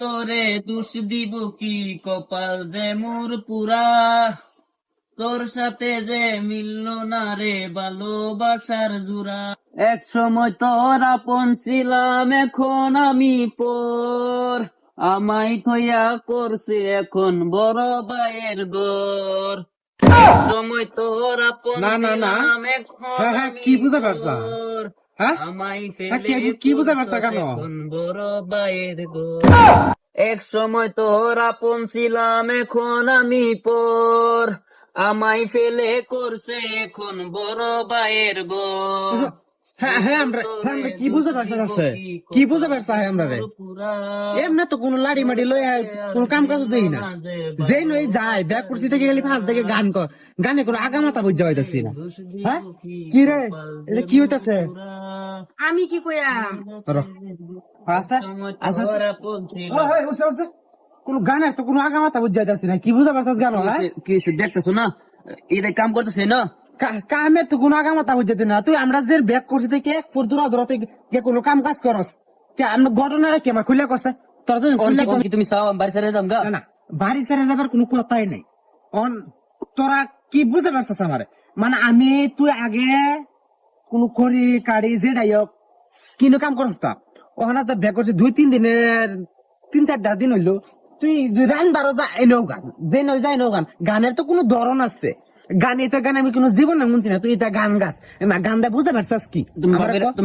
তোরে দোষ দিব কি, কপাল যে মোর পুরা, তোর সাথে যে মিলল না রে ভালোবাসার জুড়া। এক সময় তোর আপন ছিলাম, এখন আমি পর, আমায় থইয়া করছে এখন বড় ভাইয়ের ঘর। এক সময় তোর আপন না, না, না। ছিলাম, এখন হ্যাঁ, হ্যাঁ, আমি কি বুঝতে পারছা? পর, হ্যাঁ? আমায় হ্যাঁ, ফেলে কি বুঝতে পারছা করছস কেন? এখন বড় ভাইয়ের ঘর। এক সময় তোর আপন ছিলাম, এখন আমি পর, আমায় ফেলে করছে এখন বড় ভাইয়ের ঘর। হ্যাঁ, হ্যাঁ, আমরা কি বুঝতে পারছা আছে? কি বুঝতে পারছা আমরা রে? এমনি তো কোনো লাড়ি মাড়ি লই কোন কাম কাজ দেই না, যেই নই যায় ব্যাগ করছি থেকে গেলি ফাঁস থেকে গানে কোনো আগা মাথা বুঝতে হইতাছি না। হ্যাঁ, কি রে, এটা কি হইতাছে? আমি কি কইয়াম? আচ্ছা আচ্ছা, কোন গানের তো কোনো আগা মাথা বুঝতে হইতাছি না। কি বুঝতে পারছাস গান? কি দেখতেছো না, এটা কাম করতেছে না, কামে তো কোনো আগা মাথা বুঝতে না। তুই আমরা যে ব্যাগ করছি থেকে দূরা দূরা তুই কোনো কাম কাজ করস, আমরা ঘটনাটা কি আমার খুলে কছে তোর তো খুলে কি তুমি চাও বাড়ি ছেড়ে যাম গা? না, না, বাড়ি ছেড়ে যাবার কোনো কথাই নাই। তোরা কি বুঝতে পারছিস আমারে? মানে আমি তুই আগে কোন করি কাড়ি যেটাই হোক কিন্তু কাম করছ তা ওখানে যে ব্যাগ করছে 2-3 দিনের 3-4টা দিন হইলো, তুই রান বারো যা এনেও গান যে নয় যায় এনেও গান। গানের তো কোনো ধরন আছে, গান আমি কোনো জীবনে শুনছি না। তুই এটা গান গাছ না, গান দা বুঝতে পারছিস কি? তুমি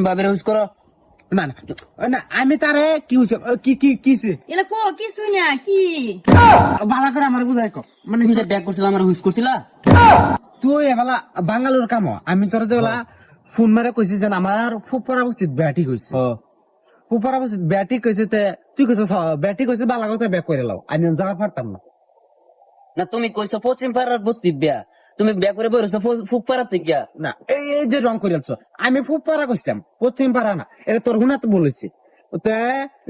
ভাবের হুস করো না, না, না, আমি তারে কি হইছে কিছে এলা কো কি শুনিয়া কি? বালা করে আমার বুঝাই কো। মানে তুমি যে ব্যাগ করছিলা আমার হুস করছিলা, তুই এবেলা বাঙালোর কাম আমি তোর যে বেলা ফোন মারে কইছি যে আমার ফুপার অবস্থিত ব্যাটি কইছে, ফুপার অবস্থিত ব্যাটি কইছে, তুই কইছিস ব্যাটি কইছে বালা কথা ব্যাক করে লাও, আমি যাওয়া পারতাম না। না তুমি কইছো পশ্চিম পাড়ার বস্তি বিয়া, তুমি বিয়া করে বইরছো ফুক পাড়া থেকে। না, এই যে রং করে আলছো, আমি ফুপারা কইতাম, পশ্চিম পাড়া না। এটা তোর হুনা তো বলেছি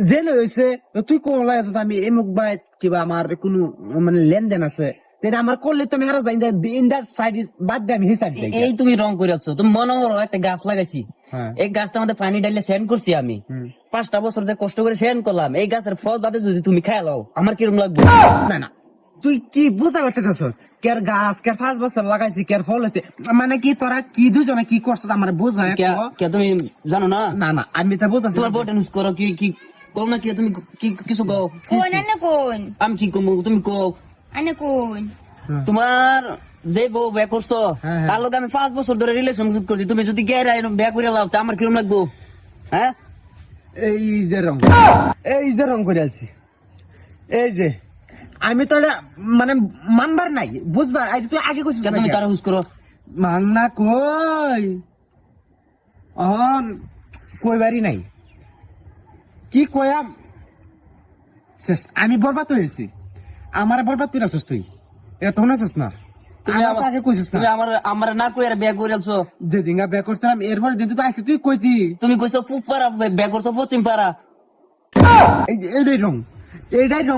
জেল হয়েছে। তুই কোন লাই আছিস? আমি এমুক বাই কিবা আমার কোনো মানে লেনদেন আছে, আমার করলে তুমি হারা যাই ইন দ্যাট সাইড বাদ দিয়ে আমি হি সাইড যাই। এই তুমি রং করে আছো, তুমি মনে করো একটা গাছ লাগাইছি, হ্যাঁ। এই গাছটা আমাদের পানি ডাইলে সেন্ড করছি আমি 5টা বছর যে কষ্ট করে সেন্ড করলাম, এই গাছের ফল বাদে যদি তুমি খাই লাও আমার কিরম লাগবে? না, না, তুই কি বুঝতে পারছিস? কের গাছ কের 5 বছর লাগাইছি, কের ফল হয়েছে, মানে কি তোরা কি দুজনে কি করছিস আমার বুঝ হয়? তুমি জানো না? না, না, আমি তা বুঝতেছি। তোমার বটে নুস করো কি কি কও না, কি তুমি কি কিছু কও? কোন আনে কোন? আমি কি কমু তুমি কও? আনে কোন? তোমার যে বউ বিয়ে করছো হ্যাঁ। তার লোক আমি 5 বছর ধরে রিলেশনশিপ করছি, তুমি যদি গেরা বিয়ে করে লাও তা আমার কিরম লাগবো? হ্যাঁ, এই যে রং করে আছি, এই যে আমি তো এটা মানে মানবার নাই, বুঝবার তুই আগে কইছিস তুমি তারা হুস করো। মান না কই অহন কইবারই নাই, কি কয়াম শেষ। আমি বরবাদ হয়েছি, আমার বরবাদ তুই রাখছিস, তুই এটা তো শুনেছিস না? আগে কইছিস না? তুমি আমার না কই আর বিয়ে করে আলছো, যেদিন বিয়ে করছিলাম এরপর দিন তো আইসি, তুই কইতি তুমি কইছো ফুক পাড়া বিয়ে করছো পশ্চিম পাড়া। এইটাই রং, এইটাই রং।